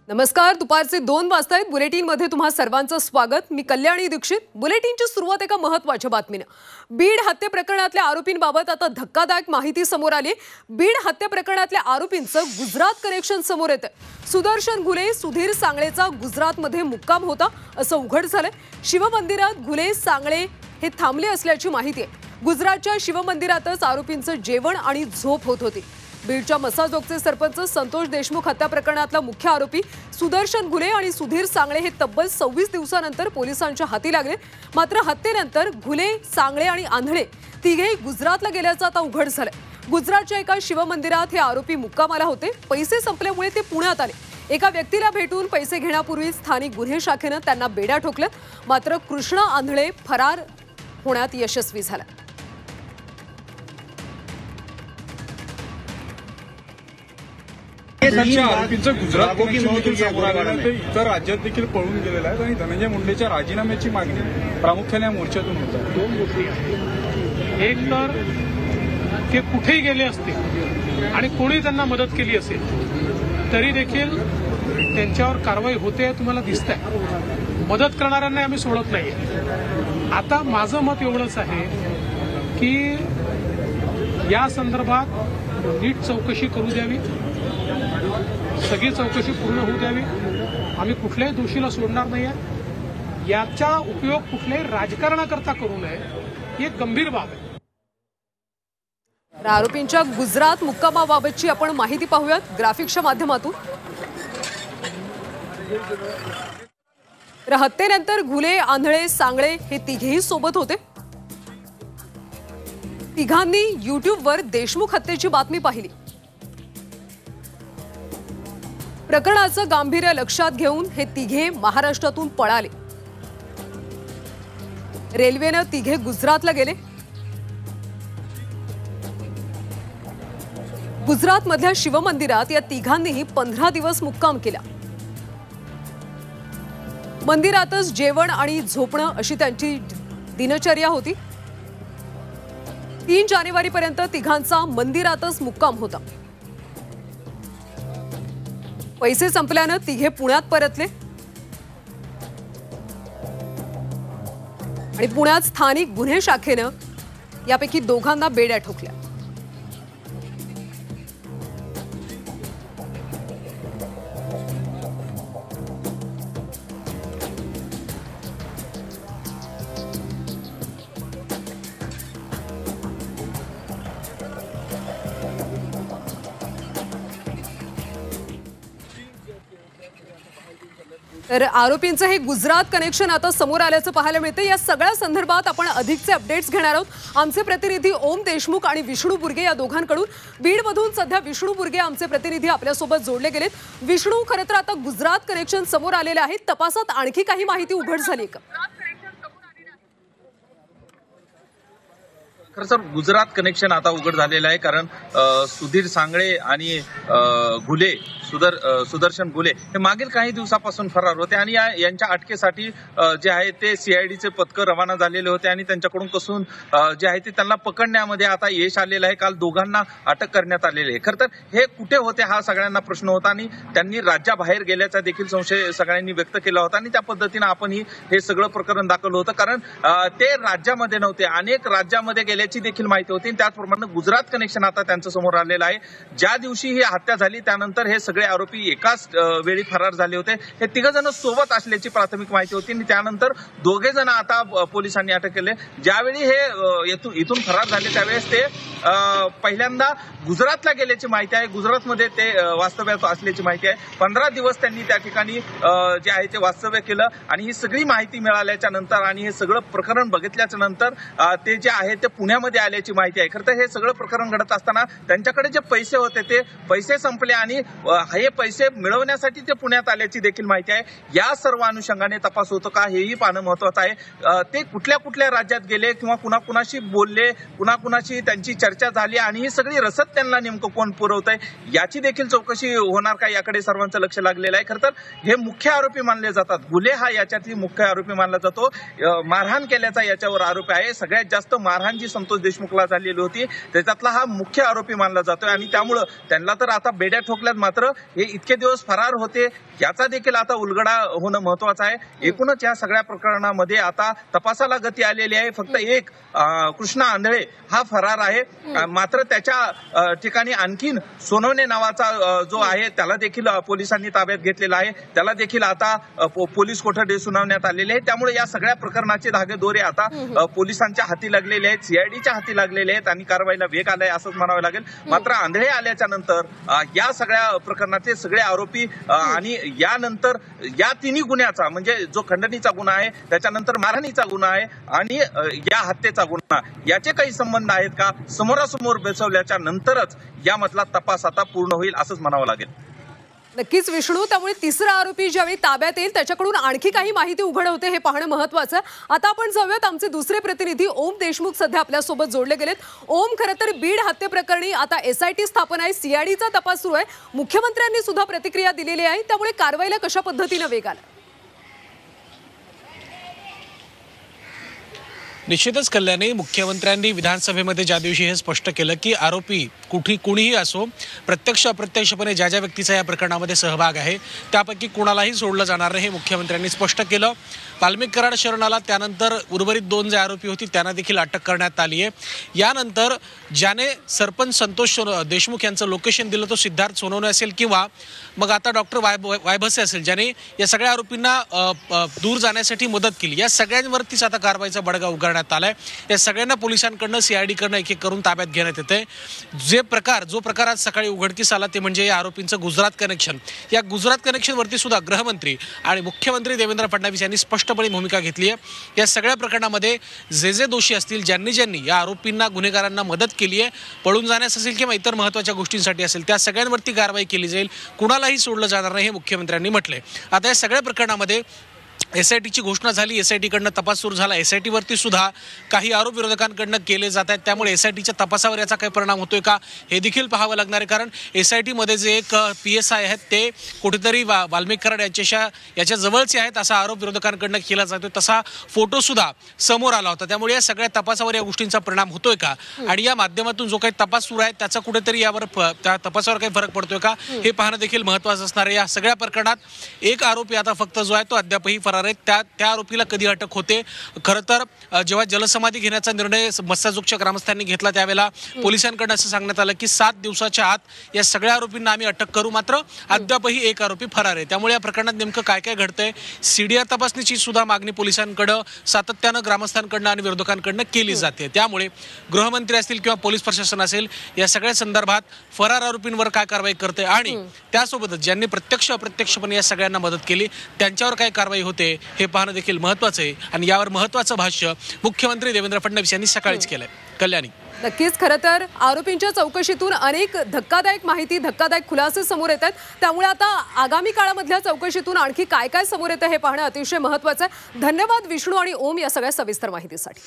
नमस्कार, दुपारचे 2 वाजता आहेत. बुलेटिनमध्ये तुम्हा सर्वांचं स्वागत. मी कल्याणी दीक्षित. बुलेटिनची सुरुवात एका महत्त्वाच्या बातमीने. बीड हत्या प्रकरणातल्या आरोपींबाबत आता धक्कादायक माहिती समोर आली. बीड हत्या प्रकरणातल्या आरोपींचं गुजरात कनेक्शन समोर येतं. सुदर्शन घुले, सुधीर सांगळेचा गुजरातमध्ये मुक्काम होता असं उघड झालंय. शिवमंदिरात घुले सांगळे हे थांबले असल्याची माहिती आहे. गुजरातच्या शिवमंदिरातच आरोपींचं जेवण आणि झोप होत होती. बीडच्या मसाजोगचे सरपंच संतोष देशमुख हत्या प्रकरणातला मुख्य आरोपी सुदर्शन घुले आणि सुधीर सांगळे हे तब्बल 26 दिवसानंतर पोलिसांच्या हाती लागले. मात्र हत्येनंतर घुले, सांगळे आणि आंधळे तिघेही गुजरातला गेल्याचं आता उघड झालंय. गुजरातच्या एका शिवमंदिरात हे आरोपी मुक्कामाला होते. पैसे संपल्यामुळे ते पुण्यात आले. एका व्यक्तीला भेटून पैसे घेण्यापूर्वी स्थानिक गुन्हे शाखेनं त्यांना बेड्या ठोकल्या. मात्र कृष्ण आंधळे फरार होण्यात यशस्वी झाला. आरोपींचं गुजरात कनेक्शन समोर आलेलं ते इतर राज्यात देखील पळून गेलेलं आहे आणि धनंजय मुंडेच्या राजीनाम्याची मागणी प्रामुख्याने या मोर्चातून होत आहे. दोन गोष्टी आहेत. एक तर ते कुठेही गेले असते आणि कोणी त्यांना मदत केली असेल तरी देखील त्यांच्यावर कारवाई होते तुम्हाला दिसतंय. मदत करणाऱ्यांना आम्ही सोडत नाहीये. आता माझं मत एवढंच आहे की या संदर्भात नीट चौकशी करू द्यावी. सगळी चौकशी पूर्ण होऊ द्यावी. आम्ही कुठल्याही दोषीला सोडणार नाहीये. याचा उपयोग कुठल्याही राजकारणाकरता करू नये ही एक गंभीर बाब आहे. आरोपींच्या गुजरात मुक्कामाबाबतची आपण माहिती पाहूयात ग्राफिक्सच्या माध्यमातून. हत्येनंतर घुले, आंधळे, सांगळे हे तिघेही सोबत होते. तिघांनी युट्यूबवर देशमुख हत्येची बातमी पाहिली. प्रकरणाचं गांभीर्य लक्षात घेऊन हे तिघे महाराष्ट्रातून पळाले. रेल्वेनं तिघे गुजरातला गेले. गुजरातमधल्या शिवमंदिरात या तिघांनीही 15 दिवस मुक्काम केला. मंदिरातच जेवण आणि झोपणं अशी त्यांची दिनचर्या होती. 3 जानेवारीपर्यंत तिघांचा मंदिरातच मुक्काम होता. पैसे संपल्यानं तिघे पुण्यात परतले आणि पुण्यात स्थानिक गुन्हे शाखेनं यापैकी दोघांना बेड्या ठोकल्या. तर आरोपींचं हे गुजरात कनेक्शन आता समोर आल्याचं पाहायला मिळतं. या सगळ्या संदर्भात आपण अधिकचे अपडेट्स घेणार आहोत. आमचे प्रतिनिधी ओम देशमुख आणि विष्णू बुर्गे या दोघांकडून. बीडमधून सध्या विष्णू बुर्गे आमचे प्रतिनिधी आपल्यासोबत जोडले गेलेत. विष्णू, खरं तर आता गुजरात कनेक्शन समोर आलेले आहे. तपासात आणखी काही माहिती उघड झाली का? खरं तर गुजरात कनेक्शन आता उघड झालेलं आहे. कारण सुधीर सांगळे आणि घुले, सुदर्शन घुले हे मागील काही दिवसापासून फरार होते आणि यांच्या अटकेसाठी जे आहे ते सीआयडीचे पथकं रवाना झालेले होते आणि त्यांच्याकडून कसून जे आहे ते त्यांना पकडण्यामध्ये आता यश आलेलं आहे. काल दोघांना अटक करण्यात आलेली आहे. खरं तर हे कुठे होते हा सगळ्यांना प्रश्न होता आणि त्यांनी राज्याबाहेर गेल्याचा देखील संशय सगळ्यांनी व्यक्त केला होता आणि त्या पद्धतीनं आपणही हे सगळं प्रकरण दाखवलं होतं. कारण ते राज्यामध्ये नव्हते, अनेक राज्यामध्ये गेल्याची देखील माहिती होती. त्याचप्रमाणे गुजरात कनेक्शन आता त्यांच्या समोर आलेलं आहे. ज्या दिवशी ही हत्या झाली त्यानंतर हे सगळे आरोपी एकाच वेळी फरार झाले होते. हे तिघ जण सोबत असल्याची प्राथमिक माहिती होती आणि त्यानंतर दोघे जण आता पोलिसांनी अटक केले. ज्यावेळी हे इथून फरार झाले त्यावेळेस ते पहिल्यांदा गुजरातला गेल्याची माहिती आहे. गुजरातमध्ये ते वास्तव्यात असल्याची माहिती आहे. 15 दिवस त्यांनी त्या ठिकाणी जे आहे ते वास्तव्य केलं आणि ही सगळी माहिती मिळाल्याच्या नंतर आणि हे सगळं प्रकरण बघितल्याच्या नंतर ते जे आहे ते पुण्यामध्ये आल्याची माहिती आहे. खरं तर हे सगळं प्रकरण घडत असताना त्यांच्याकडे जे पैसे होते ते पैसे संपले आणि हे पैसे मिळवण्यासाठी ते पुण्यात आल्याची देखील माहिती आहे. या सर्व अनुषंगाने तपास होतो का हेही पाहणं महत्वाचं आहे. ते कुठल्या कुठल्या राज्यात गेले किंवा कुणाकुणाशी बोलले, कुणाकुणाशी त्यांची चर्चा झाली आणि ही सगळी रसद त्यांना नेमकं कोण पुरवत आहे याची देखील चौकशी होणार का याकडे सर्वांचं लक्ष लागलेलं आहे. खरं तर हे मुख्य आरोपी मानले जातात. घुले हा याच्यातली मुख्य आरोपी मानला जातो. मारहाण केल्याचा याच्यावर आरोप आहे. सगळ्यात जास्त मारहाण जी संतोष देशमुखला झालेली होती त्याच्यातला हा मुख्य आरोपी मानला जातोय आणि त्यामुळे त्यांना तर आता बेड्या ठोकल्यात. मात्र हे इतके दिवस फरार होते याचा देखील आता उलगडा होणं महत्वाचं आहे. एकूणच या सगळ्या प्रकरणामध्ये आता तपासाला गती आलेली आहे. फक्त एक कृष्णा आंधळे हा फरार आहे. मात्र त्याच्या ठिकाणी आणखीन सोनवणे नावाचा जो आहे त्याला देखील पोलिसांनी ताब्यात घेतलेला आहे. त्याला देखील आता पोलीस कोठडी सुनावण्यात आलेली आहे. त्यामुळे या सगळ्या प्रकरणाचे धागेदोरे आता पोलिसांच्या हाती लागलेले आहेत, सीआयडीच्या हाती लागलेले आहेत आणि कारवाईला वेग आलाय असंच म्हणावं लागेल. मात्र आंधळे आल्याच्या नंतर या सगळ्या प्रकरणाचे सगळे आरोपी आणि यानंतर या तिन्ही गुन्ह्याचा म्हणजे जो खंडणीचा गुन्हा आहे, त्याच्यानंतर मारहाणीचा गुन्हा आहे आणि या हत्येचा गुन्हा याचे काही संबंध आहेत का समोरासमोर बसवल्याच्या नंतरच यामधला तपास आता पूर्ण होईल असंच म्हणावं लागेल. नक्कीच विष्णू, त्यामुळे तिसरा आरोपी ज्यावेळी ताब्यात येईल त्याच्याकडून आणखी काही माहिती उघड होते हे पाहणं महत्वाचं. आता आपण जाऊयात, आमचे दुसरे प्रतिनिधी ओम देशमुख सध्या आपल्यासोबत जोडले गेलेत. ओम, खरं तर बीड हत्येप्रकरणी आता SIT स्थापन आहे, CIDचा तपास सुरू आहे, मुख्यमंत्र्यांनी सुद्धा प्रतिक्रिया दिलेली आहे, त्यामुळे कारवाईला कशा पद्धतीने वेग आला? निश्चितच कल्याणी, मुख्यमंत्र्यांनी विधानसभेमध्ये ज्या दिवशी हे स्पष्ट केलं की आरोपी कुणीही असो, प्रत्यक्ष अप्रत्यक्षपणे ज्या ज्या व्यक्तीचा या प्रकरणामध्ये सहभाग आहे त्यापैकी कुणालाही सोडलं जाणार नाही हे मुख्यमंत्र्यांनी स्पष्ट केलं. वाल्मिक कराड शरण आला, त्यानंतर उर्वरित 2 जे आरोपी होती त्यांना देखील अटक करण्यात आली आहे. यानंतर ज्याने सरपंच संतोष देशमुख यांचं लोकेशन दिलं तो सिद्धार्थ सोनवणे असेल किंवा मग आता डॉक्टर वायभसे असेल, ज्याने या सगळ्या आरोपींना दूर जाण्यासाठी मदत केली, या सगळ्यांवरतीच आता कारवाईचा बडगा उगारण्यात आलाय. या सगळ्यांना पोलिसांकडनं CID कडनं एक एक करून ताब्यात घेण्यात येते. जो प्रकार आज सकाळी उघडकीस आला ते म्हणजे या आरोपींचं गुजरात कनेक्शन. या गुजरात कनेक्शनवरती सुद्धा गृहमंत्री आणि मुख्यमंत्री देवेंद्र फडणवीस यांनी स्पष्टपणे भूमिका घेतली आहे. या सगळ्या प्रकरणामध्ये जे दोषी असतील, ज्यांनी या आरोपींना गुन्हेगारांना मदत केली आहे, पळून जाण्यास असेल किंवा इतर महत्त्वाच्या गोष्टींसाठी असेल, त्या सगळ्यांवरती कारवाई केली जाईल. कुणालाही सोडलं जाणार नाही हे मुख्यमंत्र्यांनी म्हटलंय. आता या सगळ्या प्रकरणामध्ये SITची घोषणा झाली, SIT कडनं तपास सुरू झाला. SIT वरती सुद्धा काही आरोप विरोधकांकडनं केले जात आहेत. त्यामुळे SITच्या तपासावर याचा काही परिणाम होतोय का हे देखील पाहावं लागणार आहे. कारण SIT मध्ये जे एक PSI आहेत ते कुठेतरी वाल्मिक कराड याच्या जवळचे आहेत असा आरोप विरोधकांकडनं केला जातोय. तसा फोटो सुद्धा समोर आला होता. त्यामुळे या सगळ्या तपासावर या गोष्टींचा परिणाम होतोय का आणि या माध्यमातून जो काही तपास सुरू आहे त्याचा कुठेतरी यावर त्या तपासावर काही फरक पडतोय का हे पाहणं देखील महत्त्वाचं असणार आहे. या सगळ्या प्रकरणात एक आरोपी आता फक्त जो आहे तो अद्यापही फरार आहे. त्या आरोपीला कधी अटक होते? खरं तर जेव्हा जलसमाधी घेण्याचा निर्णय मस्साजोगच्या ग्रामस्थांनी घेतला त्यावेळेला पोलिसांकडून असं सांगण्यात आलं की 7 दिवसाच्या आत या सगळ्या आरोपींना आम्ही अटक करू. मात्र अद्यापही एक आरोपी फरार आहे. त्यामुळे या प्रकरणात नेमकं काय काय घडतंय, CDR तपासणीची सुद्धा मागणी पोलिसांकडे सातत्यानं ग्रामस्थांकडनं आणि विरोधकांकडनं केली जाते. त्यामुळे गृहमंत्री असतील किंवा पोलीस प्रशासन असेल या सगळ्या संदर्भात फरार आरोपींवर काय कारवाई करते आणि त्यासोबतच ज्यांनी प्रत्यक्ष अप्रत्यक्षपणे या सगळ्यांना मदत केली त्यांच्यावर काय कारवाई होते हे पाहणं देखील महत्त्वाचं आहे. आणि यावर महत्त्वाचं भाष्य मुख्यमंत्री देवेंद्र फडणवीस यांनी सकाळीच केलंय. कल्याणी, नक्कीच, खरं तर आरोपींच्या चौकशीतून अनेक धक्कादायक माहिती, धक्कादायक खुलासे समोर येत आहेत. त्यामुळे आता आगामी काळामधल्या चौकशीतून आणखी काय काय समोर येतं हे पाहणं अतिशय महत्त्वाचं आहे. धन्यवाद विष्णू आणि ओम या सगळ्या सविस्तर माहितीसाठी.